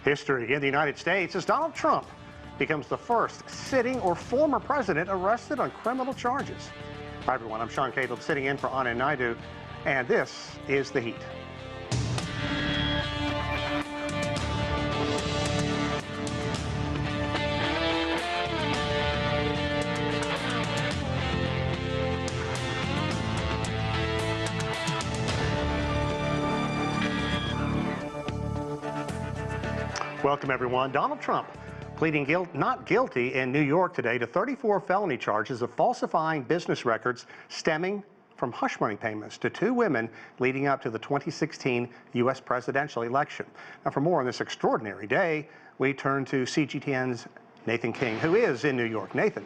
History in the United States as Donald Trump becomes the first sitting or former president arrested on criminal charges. Hi everyone, I'm Sean Caleb sitting in for Anna Naidu, and this is The Heat. Welcome everyone. Donald Trump pleading not guilty in New York today to 34 felony charges of falsifying business records stemming from hush money payments to two women leading up to the 2016 U.S. presidential election. Now, for more on this extraordinary day, we turn to CGTN's Nathan King, who is in New York. Nathan,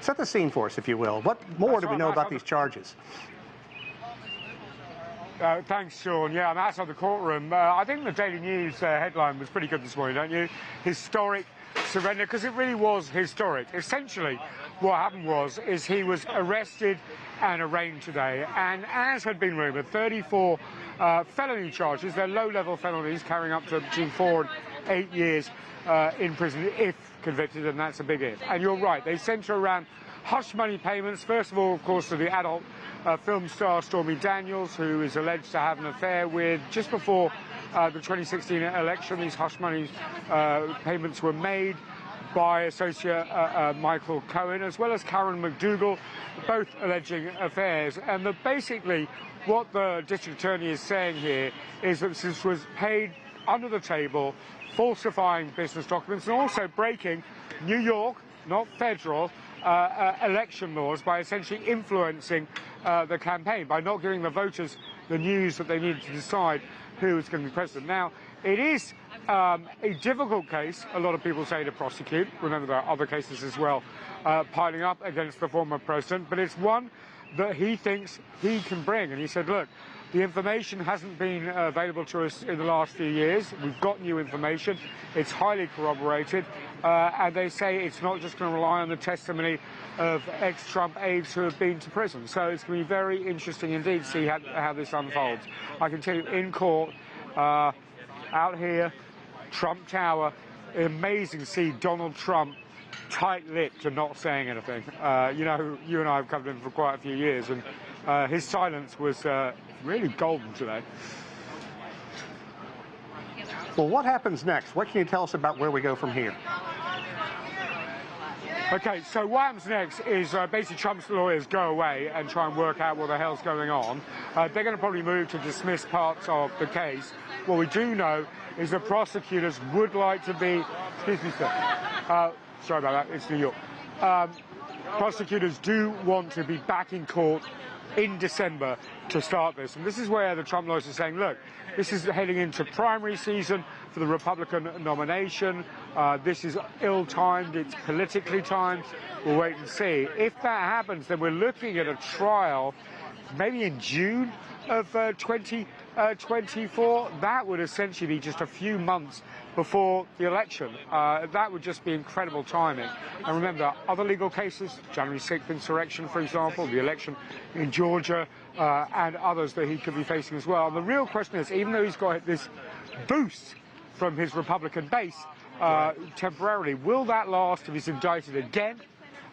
set the scene for us, if you will. What more do we know about these charges? Thanks, Sean. Yeah, I'm outside the courtroom. I think the Daily News headline was pretty good this morning, don't you? Historic surrender, because it really was historic. Essentially, what happened is he was arrested and arraigned today, and as had been rumoured, 34 felony charges. They're low-level felonies, carrying up to between 4 and 8 years in prison if convicted, and that's a big if. And you're right, they centre around hush money payments. First of all, of course, to the adult film star Stormy Daniels, who is alleged to have an affair with, just before the 2016 election, these hush money payments were made by associate Michael Cohen, as well as Karen McDougal, both alleging affairs. And basically what the district attorney is saying here is that this was paid under the table, falsifying business documents, and also breaking New York, not federal, election laws by essentially influencing the campaign, by not giving the voters the news that they needed to decide who was going to be president. Now, it is a difficult case, a lot of people say, to prosecute. Remember, there are other cases as well piling up against the former president, but it's one that he thinks he can bring. And he said, look, the information hasn't been available to us in the last few years. We've got new information. It's highly corroborated. And they say it's not just going to rely on the testimony of ex-Trump aides who have been to prison. So it's going to be very interesting indeed to see how this unfolds. I can tell you, in court, out here, Trump Tower, amazing to see Donald Trump tight-lipped and not saying anything. You know, you and I have covered him for quite a few years, and his silence was really golden today. Well, what happens next? What can you tell us about where we go from here? Okay, so what happens next is basically Trump's lawyers go away and try and work out what the hell's going on. They're going to probably move to dismiss parts of the case. What we do know is the prosecutors would like to be... Excuse me, sir. Sorry about that, it's New York. Prosecutors do want to be back in court in December to start this. And this is where the Trump lawyers are saying, look, this is heading into primary season for the Republican nomination. This is ill-timed, it's politically timed. We'll wait and see. If that happens, then we're looking at a trial maybe in June of 2024. That would essentially be just a few months before the election. That would just be incredible timing. And remember, other legal cases, January 6th insurrection, for example, the election in Georgia, and others that he could be facing as well. And the real question is, even though he's got this boost from his Republican base temporarily, will that last if he's indicted again?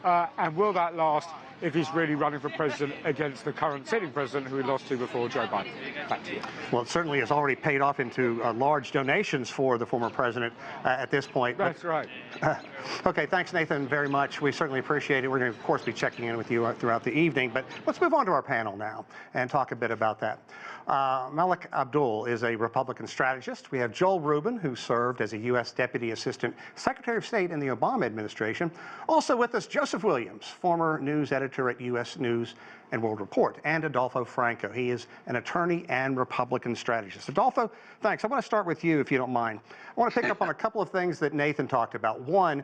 And will that last if he's really running for president against the current sitting president who he lost to before, Joe Biden? Back to you. Well, it certainly has already paid off into large donations for the former president at this point. That's right. Okay, thanks, Nathan, very much. We certainly appreciate it. We're going to, of course, be checking in with you throughout the evening. But let's move on to our panel now and talk a bit about that. Melik Abdul is a Republican strategist. We have Joel Rubin, who served as a U.S. Deputy Assistant Secretary of State in the Obama administration. Also with us, Joseph Williams, former news editor at U.S. News and World Report, and Adolfo Franco. He is an attorney and Republican strategist. Adolfo, thanks. I want to start with you, if you don't mind. I want to pick up on a couple of things that Nathan talked about. One,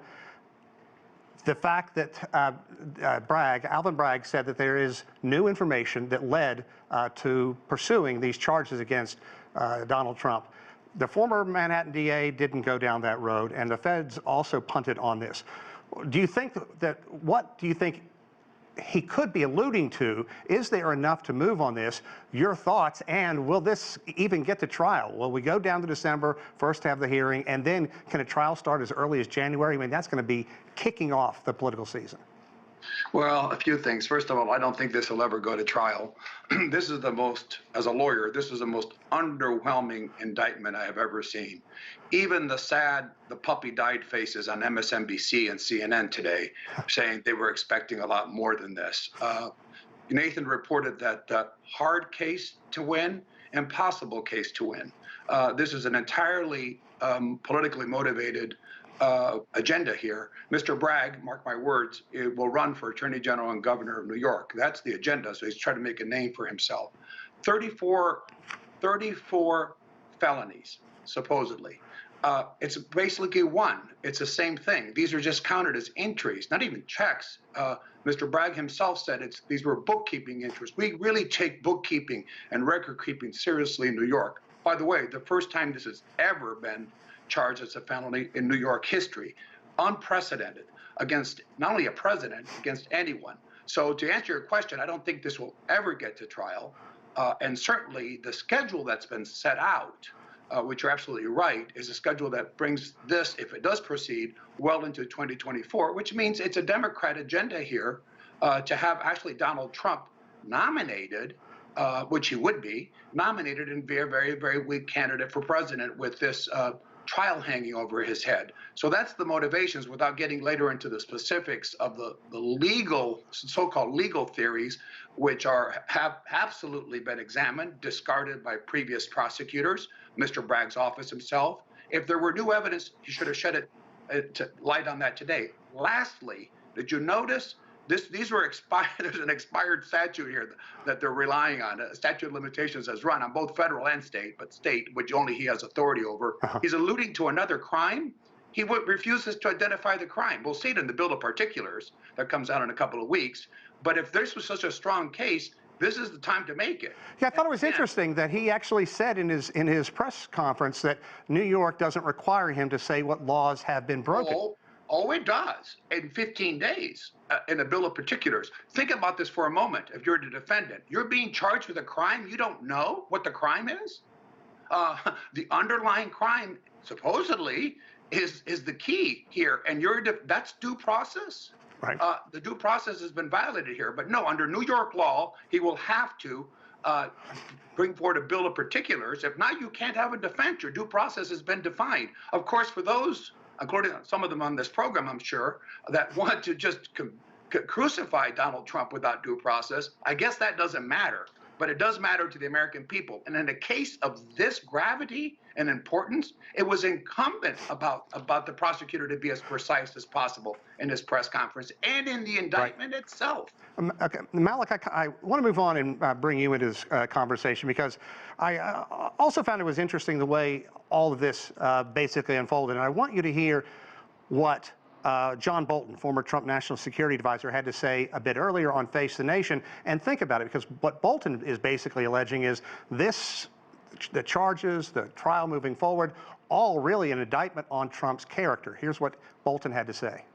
the fact that Alvin Bragg said that there is new information that led to pursuing these charges against Donald Trump. The former Manhattan DA didn't go down that road, and the feds also punted on this. Do you think that, what do you think he could be alluding to, is there enough to move on this? Your thoughts, and will this even get to trial? Will we go down to December, first have the hearing, and then can a trial start as early as January? I mean, that's going to be kicking off the political season. Well, a few things. First of all, I don't think this will ever go to trial. This is the most, as a lawyer, this is the most underwhelming indictment I have ever seen. Even the puppy-dyed faces on MSNBC and CNN today saying they were expecting a lot more than this. Nathan reported that hard case to win, impossible case to win. This is an entirely politically motivated agenda here. Mr. Bragg, mark my words, will run for Attorney General and Governor of New York. That's the agenda, so he's trying to make a name for himself. 34 felonies, supposedly. It's basically one. It's the same thing. These are just counted as entries, not even checks. Mr. Bragg himself said these were bookkeeping entries. We really take bookkeeping and record keeping seriously in New York. By the way, the first time this has ever been charged as a felony in New York history. Unprecedented against not only a president, against anyone. So to answer your question, I don't think this will ever get to trial. And certainly the schedule that's been set out, which you're absolutely right, is a schedule that brings this, if it does proceed, well into 2024, which means it's a Democrat agenda here to have actually Donald Trump nominated, which he would be, nominated and be a very, very weak candidate for president with this trial hanging over his head. So that's the motivations, without getting later into the specifics of the legal, so-called legal theories, which have absolutely been examined, discarded by previous prosecutors, Mr. Bragg's office himself. If there were new evidence, he should have shed light on that today. Lastly, did you notice these were expired? There's an expired statute here that they're relying on. A statute of limitations has run on both federal and state, but state, which only he has authority over. He's alluding to another crime. He refuses to identify the crime. We'll see it in the bill of particulars that comes out in a couple of weeks. But if this was such a strong case, this is the time to make it. Yeah, I thought it was interesting that he actually said in his press conference that New York doesn't require him to say what laws have been broken. Oh, it does, in 15 days, in a bill of particulars. Think about this for a moment. If you're the defendant, you're being charged with a crime, you don't know what the crime is? The underlying crime, supposedly, is the key here, and that's due process? Right. The due process has been violated here, but no, under New York law, he will have to bring forward a bill of particulars. If not, you can't have a defense. Your due process has been defined. Of course, for those, including some of them on this program, I'm sure, that want to just crucify Donald Trump without due process, I guess that doesn't matter. But it does matter to the American people. And in a case of this gravity and importance, it was incumbent about the prosecutor to be as precise as possible in his press conference and in the indictment itself. Okay. Melik, I want to move on and bring you into this conversation, because I also found it was interesting the way all of this basically unfolded. And I want you to hear what John Bolton, former Trump National Security Advisor, had to say a bit earlier on Face the Nation. And think about it, because what Bolton is basically alleging is the charges, the trial moving forward, all really an indictment on Trump's character. Here's what Bolton had to say.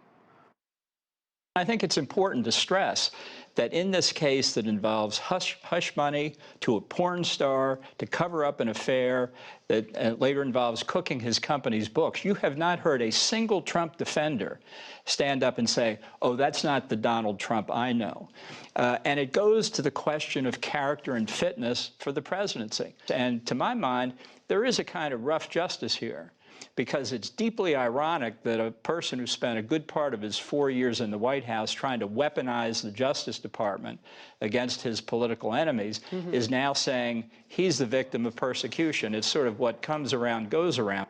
I think it's important to stress that in this case that involves hush money to a porn star to cover up an affair that later involves cooking his company's books, you have not heard a single Trump defender stand up and say, oh, that's not the Donald Trump I know. And it goes to the question of character and fitness for the presidency. And to my mind, there is a kind of rough justice here, because it's deeply ironic that a person who spent a good part of his 4 years in the White House trying to weaponize the Justice Department against his political enemies is now saying he's the victim of persecution. It's sort of what comes around goes around.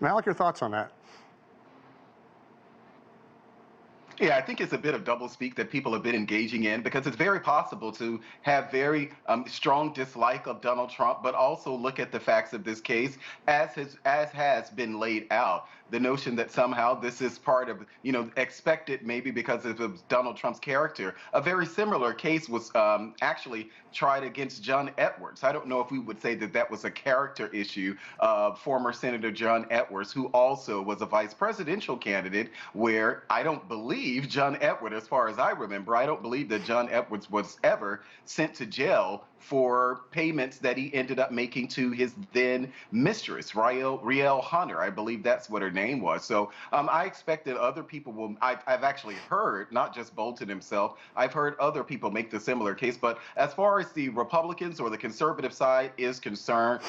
Melik, your thoughts on that? Yeah, I think it's a bit of doublespeak that people have been engaging in, because it's very possible to have very strong dislike of Donald Trump, but also look at the facts of this case as has been laid out. the notion that somehow this is part of, expected maybe because of Donald Trump's character. A very similar case was actually tried against John Edwards. I don't know if we would say that that was a character issue of former Senator John Edwards, who also was a vice presidential candidate, where I don't believe John Edwards, as far as I remember, I don't believe that John Edwards was ever sent to jail for payments that he ended up making to his then mistress, Riel Hunter. I believe that's what her name was. So I expect that other people will, I've actually heard, not just Bolton himself, I've heard other people make the similar case. But as far as the Republicans or the conservative side is concerned,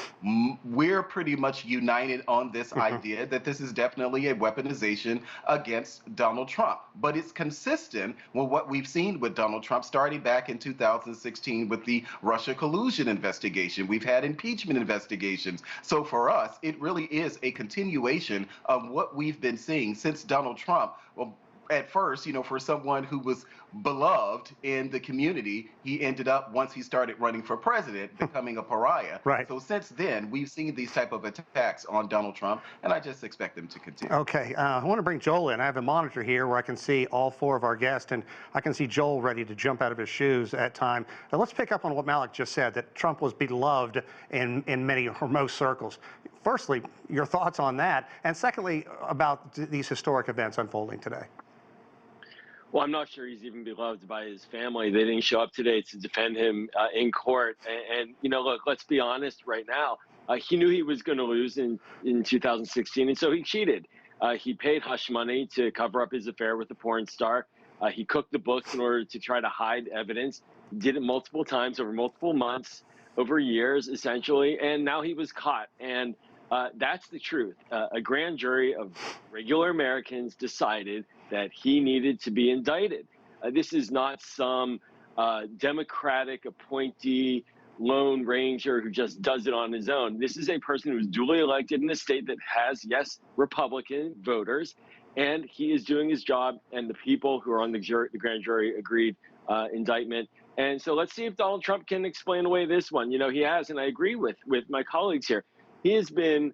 we're pretty much united on this idea that this is definitely a weaponization against Donald Trump. But it's consistent with what we've seen with Donald Trump starting back in 2016 with the Russia collusion investigation. We've had impeachment investigations. So for us, it really is a continuation of what we've been seeing since Donald Trump. Well, at first, for someone who was beloved in the community, he ended up, once he started running for president, becoming a pariah. Right. So since then, we've seen these type of attacks on Donald Trump, and I just expect them to continue. Okay, I want to bring Joel in. I have a monitor here where I can see all four of our guests, and I can see Joel ready to jump out of his shoes at time. Now let's pick up on what Melik just said, that Trump was beloved in many or most circles. Firstly, your thoughts on that, and secondly, about these historic events unfolding today. Well, I'm not sure he's even beloved by his family. They didn't show up today to defend him in court. And look, let's be honest right now. He knew he was going to lose in 2016, and so he cheated. He paid hush money to cover up his affair with the porn star. He cooked the books in order to try to hide evidence. He did it multiple times over multiple months, over years, essentially. And now he was caught. And that's the truth. A grand jury of regular Americans decided that he needed to be indicted. This is not some Democratic appointee lone ranger who just does it on his own. This is a person who was duly elected in a state that has, yes, Republican voters, and he is doing his job, and the people who are on the grand jury agreed indictment. And so let's see if Donald Trump can explain away this one. He has, and I agree with my colleagues here, he has been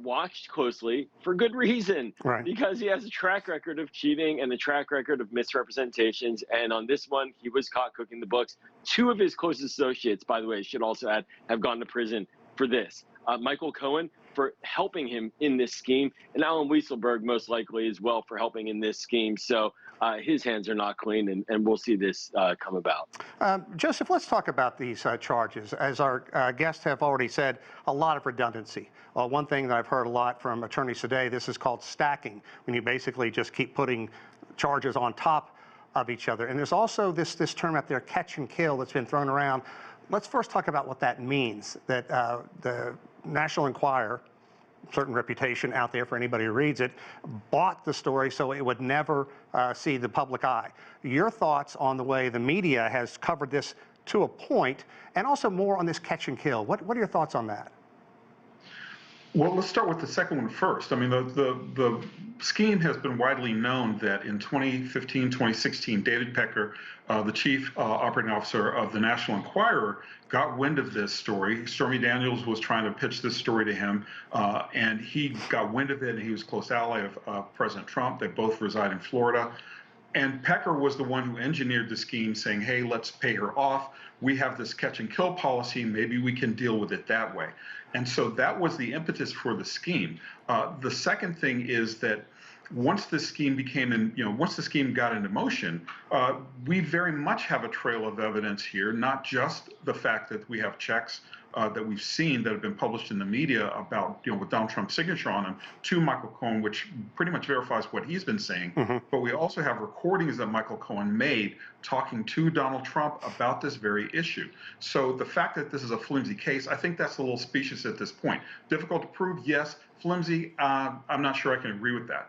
watched closely for good reason, right? Because he has a track record of cheating and a track record of misrepresentations. And on this one, he was caught cooking the books. Two of his closest associates, by the way, should also add, have gone to prison for this. Michael Cohen for helping him in this scheme, and Alan Weisselberg most likely as well for helping in this scheme. So his hands are not clean, and we'll see this come about. Joseph, let's talk about these charges. As our guests have already said, a lot of redundancy. One thing that I've heard a lot from attorneys today, this is called stacking, when you basically just keep putting charges on top of each other. And there's also this term out there, catch and kill, that's been thrown around. Let's first talk about what that means, that the National Enquirer, certain reputation out there for anybody who reads it, bought the story so it would never see the public eye. Your thoughts on the way the media has covered this to a point, and also more on this catch and kill. What are your thoughts on that? Well, let's start with the second one first. I mean, the scheme has been widely known that in 2015, 2016, David Pecker, the chief operating officer of the National Enquirer, got wind of this story. Stormy Daniels was trying to pitch this story to him, and he got wind of it, and he was a close ally of President Trump. They both reside in Florida. And Pecker was the one who engineered the scheme, saying, hey, let's pay her off. We have this catch and kill policy. Maybe we can deal with it that way. And so that was the impetus for the scheme. The second thing is that once the scheme once the scheme got into motion, we very much have a trail of evidence here, not just the fact that we have checks that we've seen that have been published in the media about, with Donald Trump's signature on them to Michael Cohen, which pretty much verifies what he's been saying. Mm-hmm. But we also have recordings that Michael Cohen made talking to Donald Trump about this very issue. So the fact that this is a flimsy case, I think that's a little specious at this point. Difficult to prove, yes. Flimsy, I'm not sure I can agree with that.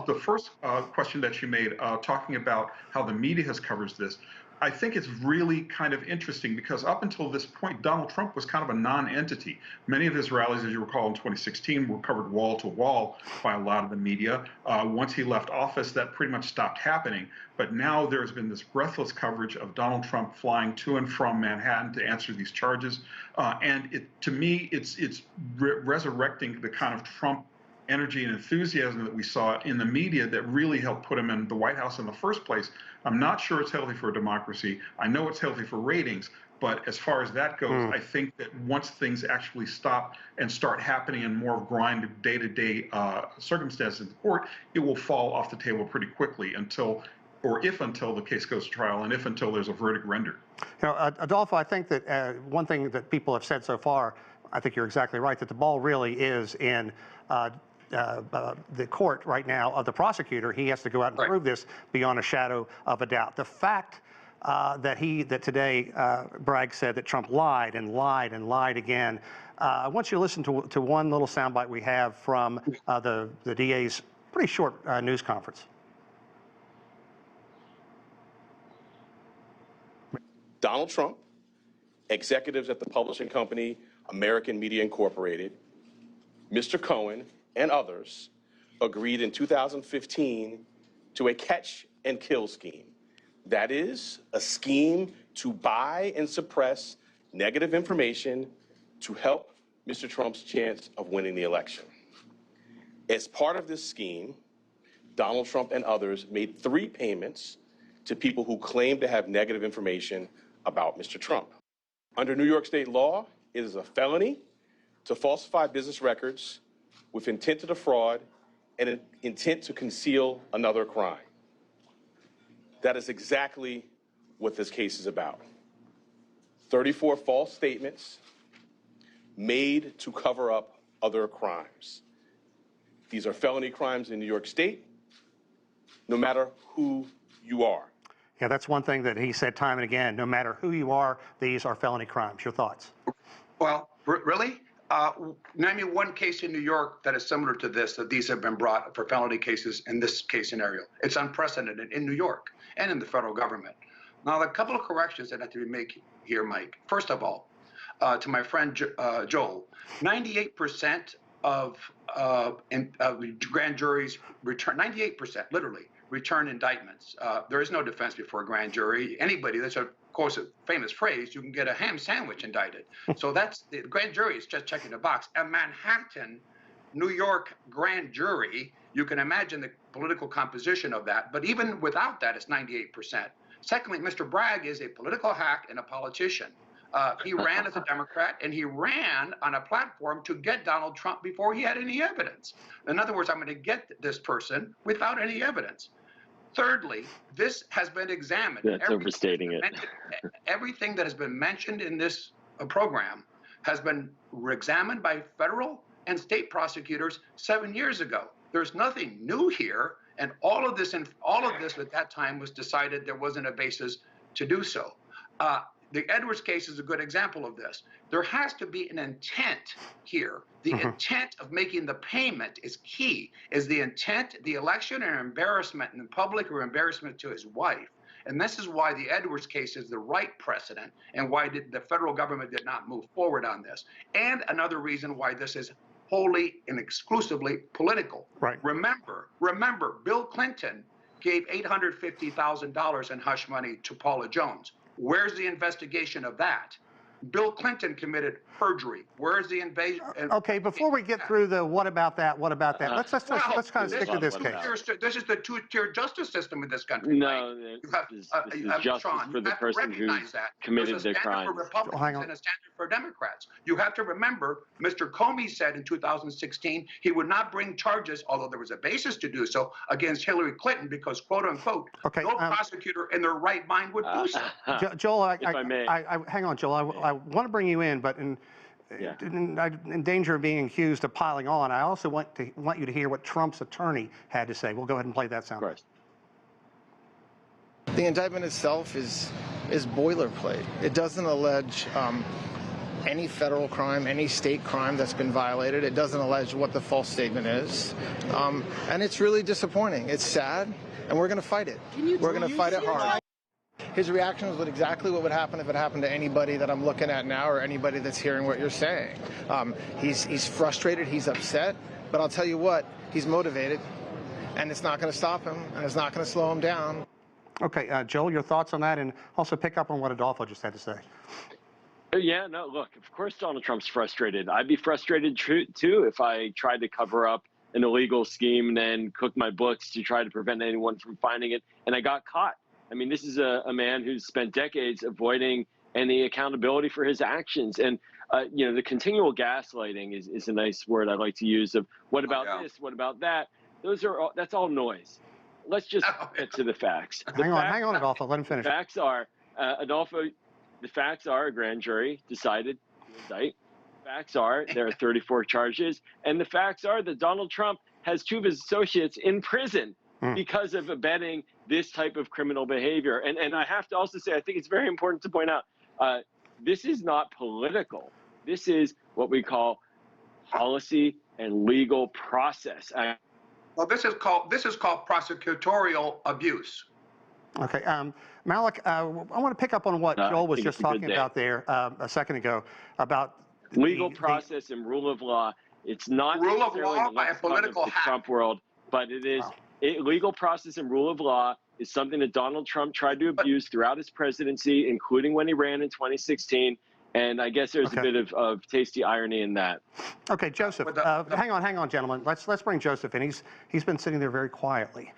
The first question that you made, talking about how the media has covered this, I think it's really kind of interesting because up until this point, Donald Trump was kind of a non-entity. Many of his rallies, as you recall, in 2016 were covered wall to wall by a lot of the media. Once he left office, that pretty much stopped happening. But now there's been this breathless coverage of Donald Trump flying to and from Manhattan to answer these charges. And to me, it's resurrecting the kind of Trump energy and enthusiasm that we saw in the media that really helped put him in the White House in the first place. I'm not sure it's healthy for a democracy. I know it's healthy for ratings, but as far as that goes, I think that once things actually stop and start happening in more grind day-to-day circumstances in court, it will fall off the table pretty quickly until the case goes to trial and until there's a verdict rendered. You know, Adolfo, I think that one thing that people have said so far, I think you're exactly right, that the ball really is in the court right now of the prosecutor. He has to go out and prove this beyond a shadow of a doubt. The fact that today Bragg said that Trump lied and lied and lied again. I want you to listen to one little soundbite we have from the DA's pretty short news conference. Donald Trump, executives at the publishing company American Media Incorporated, Mr. Cohen, and others agreed in 2015 to a catch and kill scheme. That is, a scheme to buy and suppress negative information to help Mr. Trump's chance of winning the election. As part of this scheme, Donald Trump and others made 3 payments to people who claimed to have negative information about Mr. Trump. Under New York state law, it is a felony to falsify business records with intent to defraud and an intent to conceal another crime. That is exactly what this case is about. 34 false statements made to cover up other crimes. These are felony crimes in New York State, no matter who you are. Yeah, that's one thing that he said time and again. No matter who you are, these are felony crimes. Your thoughts? Well, really? Name me one case in New York that is similar to this, that these have been brought for felony cases in this case scenario. It's unprecedented in New York and in the federal government. Now, a couple of corrections that have to be made here, Mike. First of all, to my friend Joel, 98% of grand juries return, 98%, literally, return indictments. There is no defense before a grand jury. Anybody, that's of course a famous phrase, you can get a ham sandwich indicted. So that's, the grand jury is just checking the box. A Manhattan, New York grand jury, you can imagine the political composition of that, but even without that, it's 98%. Secondly, Mr. Bragg is a political hack and a politician. He ran as a Democrat, and he ran on a platform to get Donald Trump before he had any evidence. In other words, I'm going to get this person without any evidence. Thirdly, this has been examined. That's overstating it. Everything that has been mentioned in this program has been examined by federal and state prosecutors 7 years ago. There's nothing new here, and all of this at that time was decided there wasn't a basis to do so. The Edwards case is a good example of this. There has to be an intent here. The intent of making the payment is key. Is the intent the election or embarrassment in the public or embarrassment to his wife? And this is why the Edwards case is the right precedent and why the federal government did not move forward on this. And another reason why this is wholly and exclusively political. Right. Remember, Bill Clinton gave $850,000 in hush money to Paula Jones. Where's the investigation of that? Bill Clinton committed perjury. Where's the invasion? Okay, before we get through the what about that, let's kind of stick to this case. This is the two-tier justice system in this country. No, this is justice for the person who committed the crime. There's a standard for Republicans and a standard for Democrats. You have to remember, Mr. Comey said in 2016 he would not bring charges, although there was a basis to do so, against Hillary Clinton because, quote unquote, no prosecutor in their right mind would do so. Joel, if I may. hang on, Joel. I want to bring you in, but in danger of being accused of piling on, I also want you to hear what Trump's attorney had to say. We'll go ahead and play that sound. Of course. The indictment itself is boilerplate. It doesn't allege any federal crime, any state crime that's been violated. It doesn't allege what the false statement is. And it's really disappointing. It's sad, and we're going to fight it. We're going to fight it hard. His reaction was exactly what would happen if it happened to anybody that I'm looking at now or anybody that's hearing what you're saying. He's frustrated, he's upset, but I'll tell you what, he's motivated, and it's not going to stop him, and it's not going to slow him down. Okay, Joel, your thoughts on that, and also pick up on what Adolfo just had to say. Yeah, no, look, of course Donald Trump's frustrated. I'd be frustrated too if I tried to cover up an illegal scheme and then cook my books to try to prevent anyone from finding it. And I got caught. I mean, this is a man who's spent decades avoiding any accountability for his actions. And, you know, the continual gaslighting is a nice word I like to use of what about this? What about that? That's all noise. Let's just get to the facts. Hang on, Adolfo. Let him finish. The facts are, Adolfo, the facts are a grand jury decided to indict. The facts are there are 34 charges. And the facts are that Donald Trump has 2 of his associates in prison because of abetting this type of criminal behavior. And I have to also say, I think it's very important to point out, this is not political. This is what we call policy and legal process. Well, this is called prosecutorial abuse. Okay, Melik, I want to pick up on what Joel was just talking about there a second ago about legal process and rule of law. It's not rule of necessarily law by a political the Trump world, but it is legal process and rule of law is something that Donald Trump tried to abuse throughout his presidency, including when he ran in 2016. And I guess there's a bit of tasty irony in that. Okay, Joseph, hang on, gentlemen. Let's bring Joseph in. He's been sitting there very quietly.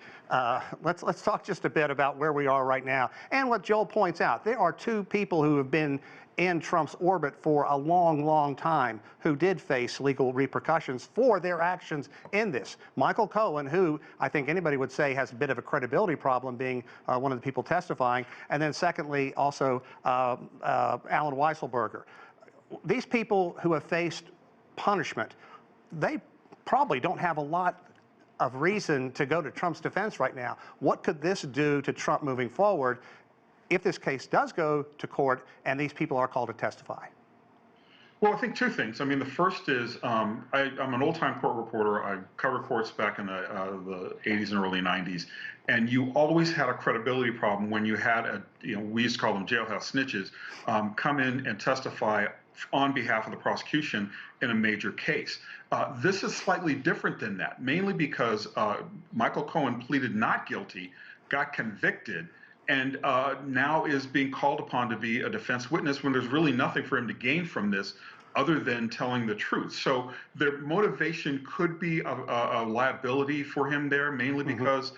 Let's talk just a bit about where we are right now and what Joel points out. There are 2 people who have been in Trump's orbit for a long, long time who did face legal repercussions for their actions in this. Michael Cohen, who I think anybody would say has a bit of a credibility problem being one of the people testifying, and then secondly, also Alan Weisselberger. These people who have faced punishment, they probably don't have a lot of reason to go to Trump's defense right now. What could this do to Trump moving forward if this case does go to court and these people are called to testify? Well, I think 2 things. I mean, the first is I'm an old-time court reporter. I covered courts back in the 80s and early 90s, and you always had a credibility problem when you had we used to call them jailhouse snitches, come in and testify on behalf of the prosecution in a major case. This is slightly different than that, mainly because Michael Cohen pleaded not guilty, got convicted, and now is being called upon to be a defense witness when there's really nothing for him to gain from this other than telling the truth. So their motivation could be a liability for him there, mainly because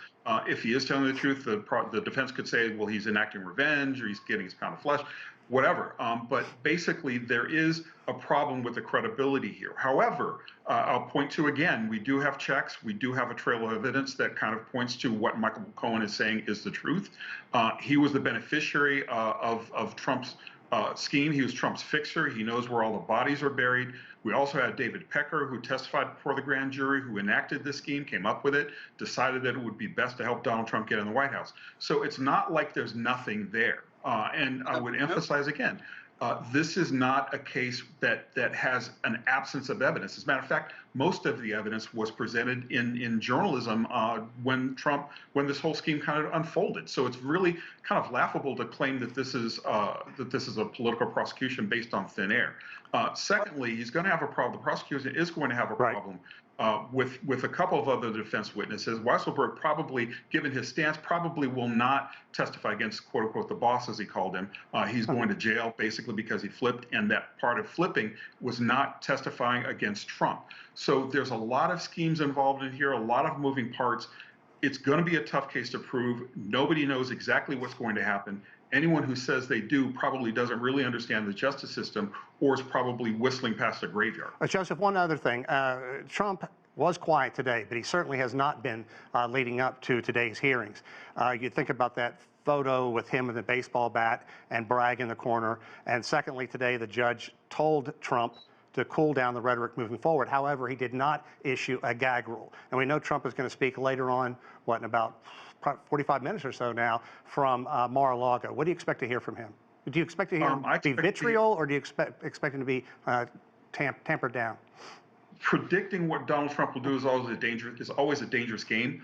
if he is telling the truth, the defense could say, well, he's enacting revenge or he's getting his pound of flesh, whatever. But basically, there is a problem with the credibility here. However, I'll point to, again, we do have checks. We do have a trail of evidence that kind of points to what Michael Cohen is saying is the truth. He was the beneficiary of Trump's scheme. He was Trump's fixer. He knows where all the bodies are buried. We also had David Pecker, who testified before the grand jury, who enacted this scheme, came up with it, decided that it would be best to help Donald Trump get in the White House. So it's not like there's nothing there. And I would emphasize again, this is not a case that has an absence of evidence. As a matter of fact, most of the evidence was presented in journalism when this whole scheme kind of unfolded. So it's really kind of laughable to claim that this is a political prosecution based on thin air. Secondly, he's going to have a problem. The prosecution is going to have a problem. With a couple of other defense witnesses. Weisselberg probably, given his stance, probably will not testify against, quote unquote, the boss, as he called him. He's going to jail basically because he flipped, and that part of flipping was not testifying against Trump. So there's a lot of schemes involved in here, a lot of moving parts. It's going to be a tough case to prove. Nobody knows exactly what's going to happen. Anyone who says they do probably doesn't really understand the justice system or is probably whistling past a graveyard. Joseph, one other thing. Trump was quiet today, but he certainly has not been leading up to today's hearings. You think about that photo with him with a baseball bat and Bragg in the corner. And secondly, today the judge told Trump to cool down the rhetoric moving forward. However, he did not issue a gag rule. And we know Trump is going to speak later on, in about 45 minutes or so now, from Mar-a-Lago. What do you expect to hear from him? Do you expect to hear him be vitriol, or do you expect him to be tampered down? Predicting what Donald Trump will do is always a dangerous game.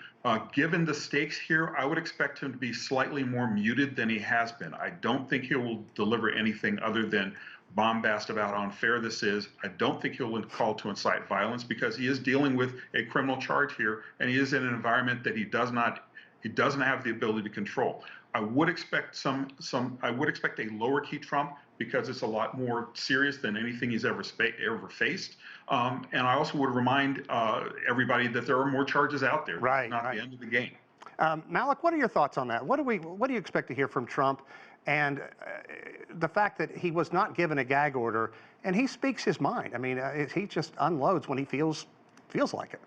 Given the stakes here, I would expect him to be slightly more muted than he has been. I don't think he will deliver anything other than bombast about how unfair this is. I don't think he'll call to incite violence because he is dealing with a criminal charge here, and he is in an environment that he doesn't have the ability to control. I would expect a lower key Trump because it's a lot more serious than anything he's ever faced. And I also would remind everybody that there are more charges out there. Right, It's not right. the end of the game. Malik, what are your thoughts on that? What do you expect to hear from Trump, and the fact that he was not given a gag order, and he speaks his mind? I mean, he just unloads when he feels like it.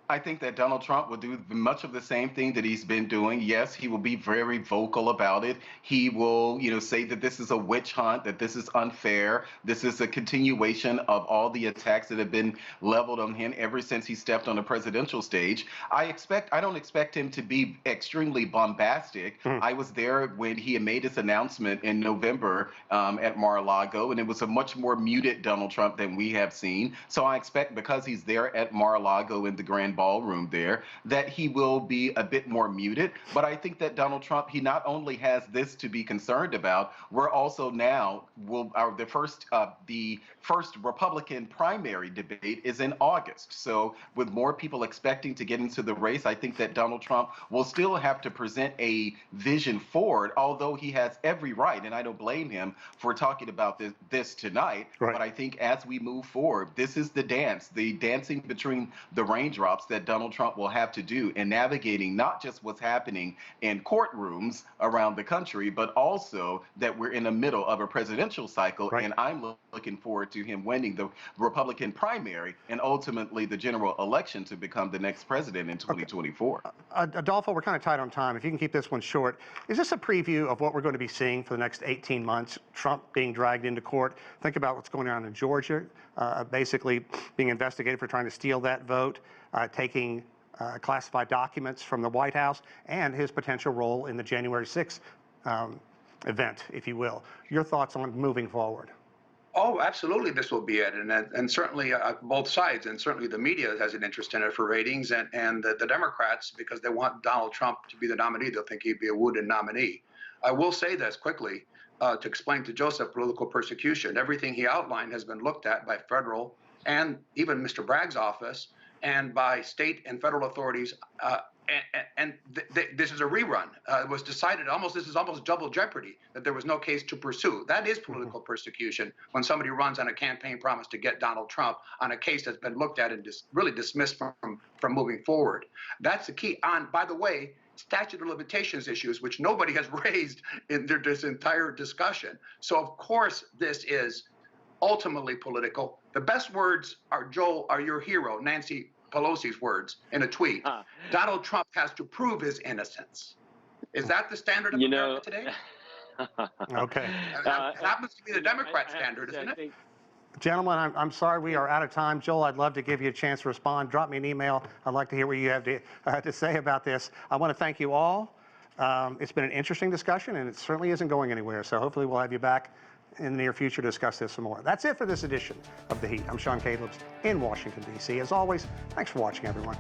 I think that Donald Trump will do much of the same thing that he's been doing. Yes, he will be very vocal about it. He will, say that this is a witch hunt, that this is unfair. This is a continuation of all the attacks that have been leveled on him ever since he stepped on the presidential stage. I don't expect him to be extremely bombastic. I was there when he had made his announcement in November at Mar-a-Lago, and it was a much more muted Donald Trump than we have seen. So I expect, because he's there at Mar-a-Lago in the Grand Ballroom there, that he will be a bit more muted. But I think that Donald Trump, he not only has this to be concerned about, we're also now the first Republican primary debate is in August. So with more people expecting to get into the race, I think that Donald Trump will still have to present a vision forward, although he has every right, and I don't blame him for talking about this tonight. Right. But I think as we move forward, this is the dancing between the raindrops that Donald Trump will have to do in navigating not just what's happening in courtrooms around the country, but also that we're in the middle of a presidential cycle. Right. And I'm looking forward to him winning the Republican primary and ultimately the general election to become the next president in 2024. Adolfo, we're kind of tight on time. If you can keep this one short, is this a preview of what we're going to be seeing for the next 18 months? Trump being dragged into court. Think about what's going on in Georgia, basically being investigated for trying to steal that vote, taking classified documents from the White House, and his potential role in the January 6th event, if you will. Your thoughts on moving forward? Oh, absolutely, this will be it, and certainly both sides, and certainly the media has an interest in it for ratings, and the Democrats, because they want Donald Trump to be the nominee. They'll think he'd be a wounded nominee. I will say this quickly to explain to Joseph political persecution. Everything he outlined has been looked at by federal and even Mr. Bragg's office, and by state and federal authorities, this is a rerun. It was decided this is almost double jeopardy, that there was no case to pursue. That is political persecution, when somebody runs on a campaign promise to get Donald Trump on a case that's been looked at and really dismissed from moving forward. That's the key. By the way, statute of limitations issues, which nobody has raised in this entire discussion. So of course this is ultimately political. The best words are your hero, Nancy Pelosi's words in a tweet. Donald Trump has to prove his innocence. Is that the standard of America today? Okay. That happens to be the Democrat standard, isn't it? Gentlemen, I'm sorry we are out of time. Joel, I'd love to give you a chance to respond. Drop me an email. I'd like to hear what you have to say about this. I want to thank you all. It's been an interesting discussion, and it certainly isn't going anywhere. So hopefully we'll have you back in the near future to discuss this some more. That's it for this edition of The Heat. I'm Sean Calebs in Washington, D.C. As always, thanks for watching, everyone.